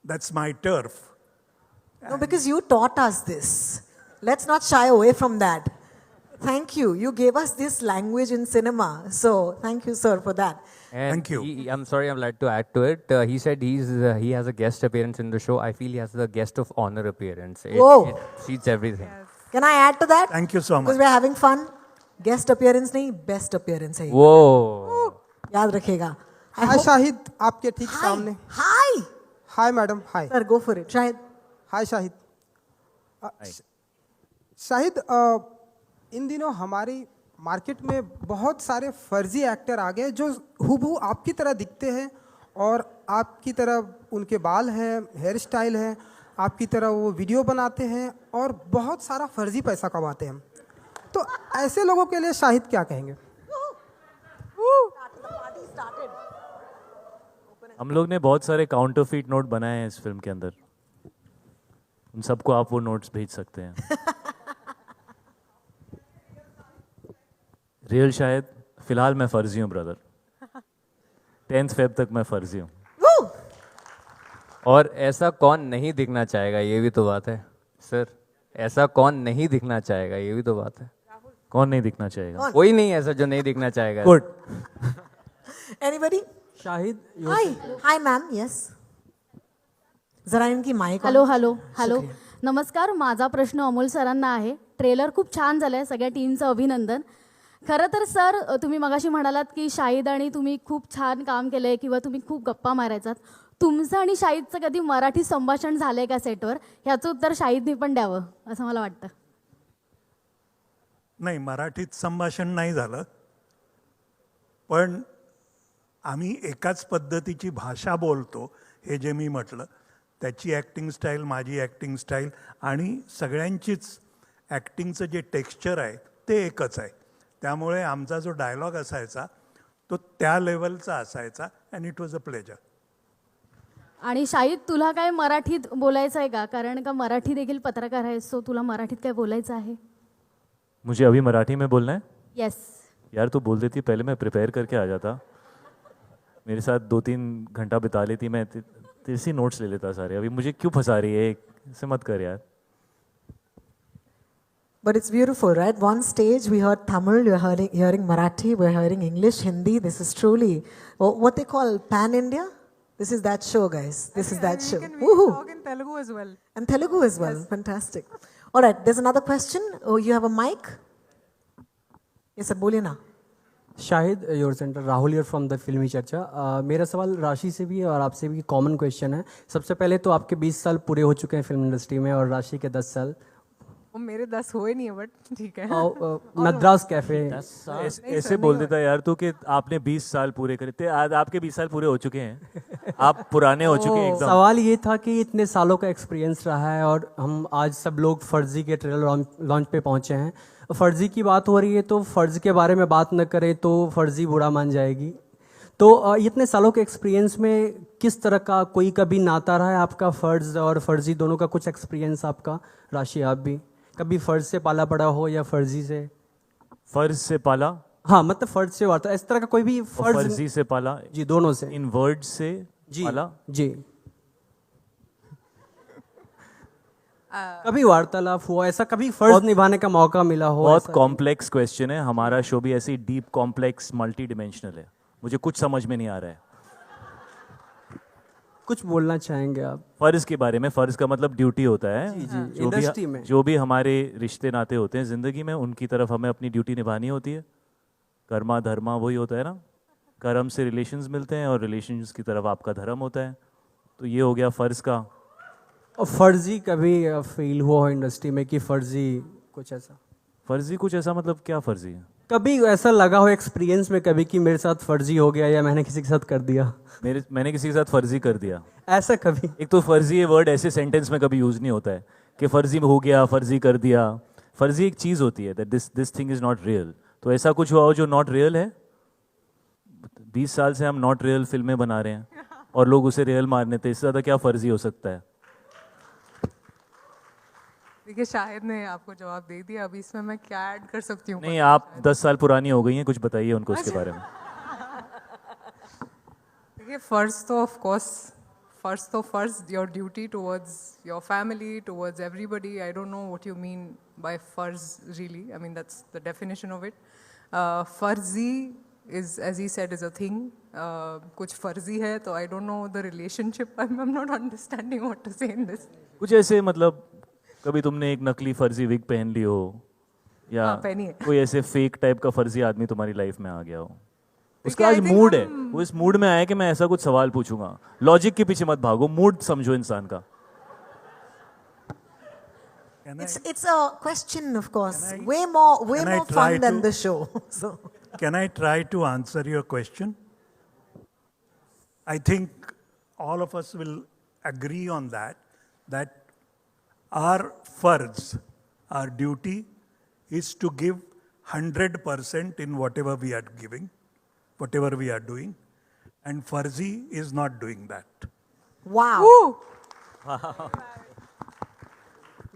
Speaker 10: that's my turf.
Speaker 1: No, because you taught us this. Let's not shy away from that. Thank you. You gave us this language in cinema. So thank you, sir, for that.
Speaker 6: And
Speaker 10: Thank you.
Speaker 6: I'm sorry, I'm like to add to it. He said he has a guest appearance in the show. I feel he has the guest of honor appearance.
Speaker 1: Whoa.
Speaker 6: It feeds everything.
Speaker 1: Can I add to that?
Speaker 10: Thank you so much.
Speaker 1: Because we're having fun. Guest appearance नहीं, best appearance है.
Speaker 6: Whoa.
Speaker 1: याद रखेगा.
Speaker 15: हाय शाहिद, आपके ठीक सामने.
Speaker 1: Hi.
Speaker 15: Hi madam, hi.
Speaker 1: Sir, go for it. Shahid.
Speaker 15: Hi Shahid. Shahid, इन दिनों हमारी मार्केट में बहुत सारे फर्जी एक्टर आ गए जो हूबहू आपकी तरह दिखते हैं और आपकी तरह उनके बाल हैं, हेयर स्टाइल है, आपकी तरह वो वीडियो बनाते हैं और बहुत सारा फर्जी पैसा कमाते हैं. तो ऐसे लोगों के लिए शाहिद क्या कहेंगे?
Speaker 5: हम लोग ने बहुत सारे काउंटरफीट नोट बनाए हैं इस फिल्म के अंदर. उन सबको आप वो नोट्स भेज सकते हैं. रियल शायद फिलहाल मैं फर्जी हूँ ब्रदर. 10th Feb तक मैं फर्जी हूँ.
Speaker 6: और ऐसा कौन नहीं दिखना चाहेगा, ये भी तो बात है सर. ऐसा कौन नहीं दिखना चाहेगा, ये भी तो बात है.
Speaker 5: कौन नहीं दिखना चाहेगा?
Speaker 6: कोई नहीं ऐसा जो नहीं दिखना चाहेगा.
Speaker 5: Good.
Speaker 1: Anybody?
Speaker 15: Shahid.
Speaker 1: Hi, ma'am. Yes. जरा इनकी माइक.
Speaker 16: हॅलो. नमस्कार. माझा प्रश्न अमोल सरांना आहे. ट्रेलर खूप छान झालंय, सगळ्या टीमचं अभिनंदन. खरं तर सर, तुम्ही मगाशी म्हणालात की शाहिद आणि तुम्ही खूप छान काम केलंय किंवा तुम्ही खूप गप्पा मारायचात. तुमचं आणि शाहिदचं कधी मराठी संभाषण झालंय का सेटवर? ह्याचं उत्तर शाहिदने पण द्यावं असं मला वाटतं.
Speaker 10: नाही, मराठीत संभाषण नाही झालं, पण आम्ही एकाच पद्धतीची भाषा बोलतो. हे जे मी म्हटलं, त्याची ॲक्टिंग स्टाईल, माझी ॲक्टिंग स्टाईल आणि सगळ्यांचीच ॲक्टिंगचं जे टेक्स्चर आहे ते एकच आहे. त्यामुळे आमचा जो डायलॉग असायचा तो त्या लेवलचा असायचा. And it was a pleasure.
Speaker 16: आणि शाहिद, तुला काय मराठीत बोलायचं आहे का? कारण का मराठी देखील पत्रकार आहेस, सो तुला मराठीत काय बोलायचं आहे?
Speaker 5: मुझे अभी मराठी में बोलना है.
Speaker 16: येस.
Speaker 5: यार तू बोल देती पहले, मैं प्रिपेयर करके आ जाता. मेरे साथ 2-3 घंटा बिता लेती, मैं तेरे से नोट्स ले लेता सारे. अभी मुझे क्यों फंसा रही है? ऐसे मत कर यार.
Speaker 1: But it's beautiful, right? One stage we heard Tamil, you're hearing Marathi, we're hearing English, Hindi. This is truly what they call pan-India. This is that show, guys. This is that show.
Speaker 9: We can talk in Telugu as well.
Speaker 1: And Telugu as well. Yes. Fantastic. All right, there's another question. Oh, you have a mic? Yes, sir. बोलिए ना.
Speaker 17: Shahid, your centre Rahul here from the फिल्मी चर्चा. मेरा सवाल राशि से भी और आपसे भी कॉमन क्वेश्चन है. सबसे पहले तो आपके 20 साल पूरे हो चुके हैं फिल्म इंडस्ट्री में और राशि के 10 साल.
Speaker 9: वो मेरे 10 हुए नहीं है, बट ठीक है.
Speaker 17: मद्रास कैफे.
Speaker 5: ऐसे बोल देता यार तू कि आपने 20 साल पूरे करे थे. आज आपके 20 साल पूरे हो चुके हैं. आप पुराने हो चुके हैं एकदम.
Speaker 17: सवाल ये था कि इतने सालों का एक्सपीरियंस रहा है और हम आज सब लोग फर्जी के ट्रेलर लॉन्च पे पहुंचे हैं. फर्जी की बात हो रही है तो फर्ज के बारे में बात न करें तो फर्जी बुरा मान जाएगी. तो इतने सालों के एक्सपीरियंस में किस तरह का कोई कभी नाता रहा है आपका फर्ज और फर्जी दोनों का? कुछ एक्सपीरियंस आपका. राशि, आप भी कभी फर्ज से पाला पड़ा हो या फर्जी से?
Speaker 5: फर्ज से पाला?
Speaker 17: हाँ, मतलब फर्ज से वार्ता, इस तरह का कोई भी
Speaker 5: फर्जी से पाला?
Speaker 17: जी, दोनों से.
Speaker 5: इन वर्ड से पाला?
Speaker 17: जी. कभी वार्तालाप हुआ ऐसा, कभी फर्ज निभाने का मौका मिला हो?
Speaker 5: बहुत कॉम्प्लेक्स क्वेश्चन है. हमारा शो भी ऐसी डीप कॉम्प्लेक्स मल्टी डिमेंशनल है. मुझे कुछ समझ में नहीं आ रहा है.
Speaker 17: कुछ बोलना चाहेंगे आप
Speaker 5: फर्ज के बारे में? फर्ज का मतलब ड्यूटी होता है.
Speaker 17: जी, इंडस्ट्री में
Speaker 5: जो भी हमारे रिश्ते नाते होते हैं जिंदगी में, उनकी तरफ हमें अपनी ड्यूटी निभानी होती है. कर्मा धर्मा वही होता है ना. कर्म से रिलेशंस मिलते हैं और रिलेशंस की तरफ आपका धर्म होता है. तो ये हो गया फर्ज का.
Speaker 17: और फर्जी कभी फील हुआ हो इंडस्ट्री में कि फर्जी कुछ ऐसा?
Speaker 5: फर्जी कुछ ऐसा मतलब क्या फर्जी है?
Speaker 17: कभी ऐसा लगा हो एक्सपीरियंस में कभी कि मेरे साथ फर्जी हो गया या मैंने किसी के साथ कर दिया?
Speaker 5: मैंने किसी के साथ फर्जी कर दिया.
Speaker 17: ऐसा कभी?
Speaker 5: एक तो फर्जी ये वर्ड ऐसे सेंटेंस में कभी यूज नहीं होता है कि फर्जी में हो गया, फर्जी कर दिया. फर्जी एक चीज होती है that this thing is not real. तो ऐसा कुछ हुआ हो जो नॉट रियल है. 20 साल से हम नॉट रियल फिल्में बना रहे हैं और लोग उसे रियल मारने थे. इससे ज्यादा क्या फर्जी हो सकता है?
Speaker 9: देखिए शाहिद ने आपको जवाब दे दिया, अभी इसमें मैं क्या ऐड कर सकती हूँ?
Speaker 5: नहीं, आप 10 साल पुरानी हो गई हैं, कुछ बताइए उनको उसके बारे में.
Speaker 9: देखिए फर्स्ट तो of course first your duty towards your family, towards everybody. I don't know what you mean by फर्ज really. I mean that's the definition of it. फर्जी is, as he said, is a thing. कुछ फर्जी है तो I don't know the relationship. I'm not understanding what to say in this.
Speaker 5: कुछ ऐसे मतलब कभी तुमने एक नकली फर्जी विग पहन ली हो या
Speaker 9: पहनी है.
Speaker 5: कोई ऐसे फेक टाइप का फर्जी आदमी तुम्हारी लाइफ में आ गया हो, उसका आज मूड है, वो इस मूड में आया कि मैं ऐसा कुछ सवाल पूछूंगा. लॉजिक के पीछे मत भागो, मूड समझो इंसान का.
Speaker 1: It's a question, of course. Way more fun than the show. So.
Speaker 10: Can I try to answer your question? I think all of us will agree on that our farz, our duty is to give 100% in whatever we are giving, whatever we are doing. And Farzi is not doing that.
Speaker 1: Wow. Wow.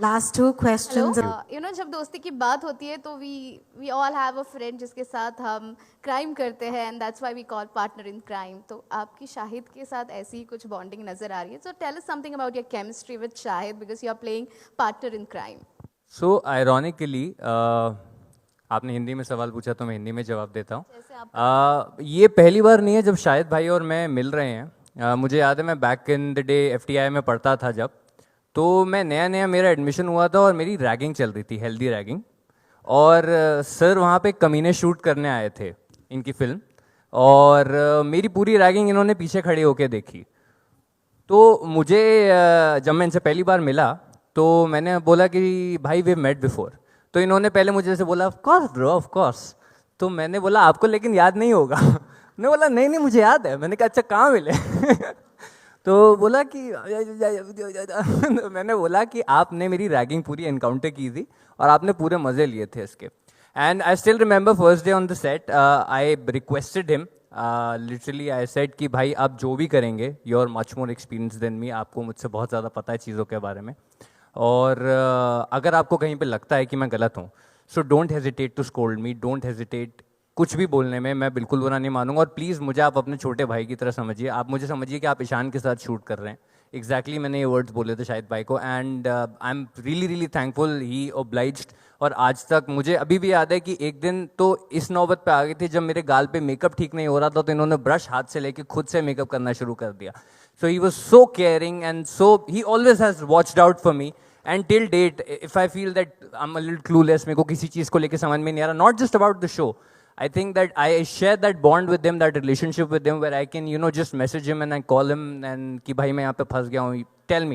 Speaker 1: Last two questions.
Speaker 16: You know, जब दोस्ती की बात होती है तो we all have a friend जिसके साथ हम क्राइम करते हैं, and that's why we call partner in crime. तो आपकी शाहिद के साथ ऐसी ही कुछ बॉन्डिंग नजर आ रही है. So tell us something about your chemistry with Shahid because you are playing partner in crime.
Speaker 6: So ironically, आपने हिंदी में सवाल पूछा तो मैं हिंदी में जवाब देता हूँ. ये पहली बार नहीं है जब शाहिद भाई और मैं मिल रहे हैं. मुझे याद है मैं back in the day FTI में पढ़ता था जब, तो मैं नया मेरा एडमिशन हुआ था और मेरी रैगिंग चल रही थी, हेल्दी रैगिंग. और सर वहाँ पे कमीने शूट करने आए थे इनकी फिल्म, और मेरी पूरी रैगिंग इन्होंने पीछे खड़े होके देखी. तो मुझे जब मैं इनसे पहली बार मिला तो मैंने बोला कि भाई वी मेट बिफोर. तो इन्होंने पहले मुझे ऐसे बोला of course bro of course. तो मैंने बोला आपको लेकिन याद नहीं होगा. उन्होंने बोला नहीं मुझे याद है. मैंने कहा अच्छा कहाँ मिले? तो बोला कि मैंने बोला कि आपने मेरी रैगिंग पूरी एनकाउंटर की थी और आपने पूरे मज़े लिए थे इसके. And I still remember first day on the set I requested him, literally I said कि भाई आप जो भी करेंगे you are much more experience than me, आपको मुझसे बहुत ज़्यादा पता है चीज़ों के बारे में, और अगर आपको कहीं पे लगता है कि मैं गलत हूँ so don't hesitate to scold me, don't hesitate कुछ भी बोलने में, मैं बिल्कुल बुरा नहीं मानूंगा. और प्लीज़ मुझे आप अपने छोटे भाई की तरह समझिए. आप मुझे समझिए कि आप ईशान के साथ शूट कर रहे हैं. एग्जैक्टली मैंने ये वर्ड्स बोले थे शाहिद भाई को. And I am really thankful he obliged. और आज तक मुझे अभी भी याद है कि एक दिन तो इस नौबत पे आ गई थी जब मेरे गाल पे मेकअप ठीक नहीं हो रहा था, तो इन्होंने ब्रश हाथ से लेके खुद से मेकअप करना शुरू कर दिया. So he was so caring and so he always has watched out for me. And till date if I feel that I am a little clueless, मेरे को किसी चीज़ को लेकर समझ में नहीं आ रहा, not just about the show, I think that I share that bond with him, that relationship with him, where I can, just message him and I call him and कि भाई मैं यहाँ पे फंस गया हूँ, tell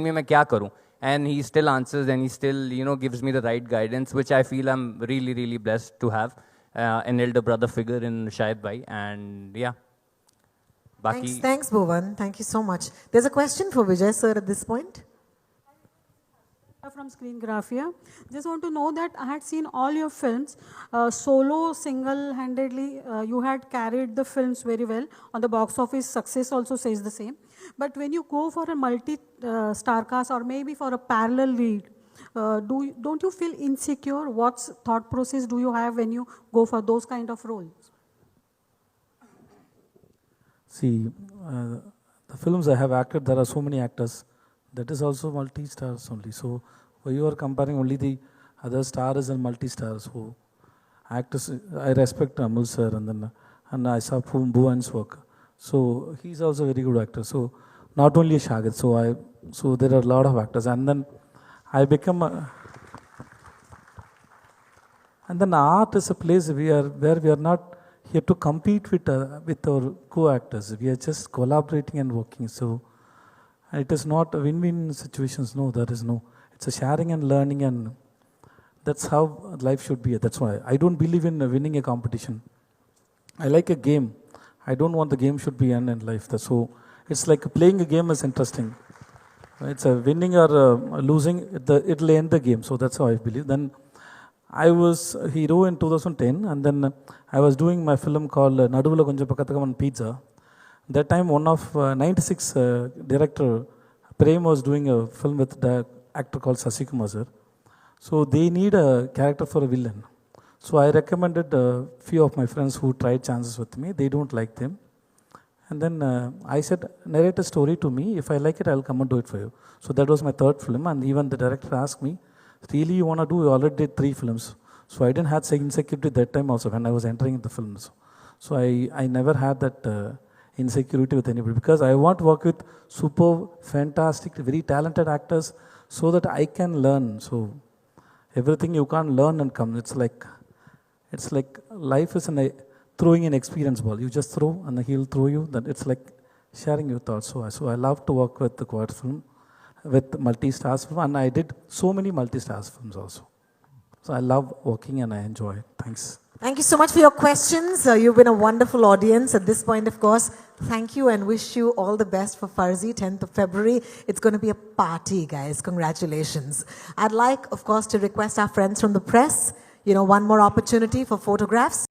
Speaker 6: me मैं क्या करूँ, and he still answers and he still, gives me the right guidance, which I feel I'm really blessed to have an elder brother figure in Shahid bhai, and yeah.
Speaker 1: Thanks Bhuvan, thank you so much. There's a question for Vijay sir at this point.
Speaker 18: From Screen Graphia. Just want to know that I had seen all your films, solo, single-handedly, you had carried the films very well. On the box office, success also says the same. But when you go for a multi-star cast or maybe for a parallel lead, don't you feel insecure? What thought process do you have when you go for those kind of roles?
Speaker 7: See, the films I have acted, there are so many actors. That is also multi-stars only. So you are comparing only the other stars and multi-stars. So actors, I respect Amul sir and I saw Bhuvan's work. So he's also a very good actor. So not only Shahid. So there are a lot of actors. And then I become and then art is a place where we are not here to compete with our co-actors. We are just collaborating and working. So it is not a win-win situations. No, there is no. It's a sharing and learning, and that's how life should be. That's why I don't believe in winning a competition. I like a game. I don't want the game should be end in life. So it's like playing a game is interesting. It's a winning or losing. It'll end the game. So that's how I believe. Then I was a hero in 2010, and then I was doing my film called Naduvula Konja Pakatakaman Pizza. That time, one of 96 director Prem was doing a film with actor called Sasikumar sir. So they need a character for a villain. So I recommended a few of my friends who tried chances with me. They don't like them. And then I said, narrate a story to me. If I like it, I'll come and do it for you. So that was my third film. And even the director asked me, really you want to do? You already did 3 films. So I didn't have insecurity that time also when I was entering the films. So I never had that insecurity with anybody because I want to work with super, fantastic, very talented actors so that I can learn. So everything you can't learn and come. It's like life is throwing an experience ball. You just throw and he'll throw you. Then it's like sharing your thoughts. So I love to work with the quad film, with multi-stars film, and I did so many multi-stars films also. So I love working and I enjoy it. Thanks.
Speaker 1: Thank you so much for your questions. You've been a wonderful audience. At this point, of course, thank you and wish you all the best for Farzi, 10th of February. It's going to be a party, guys. Congratulations. I'd like, of course, to request our friends from the press, one more opportunity for photographs.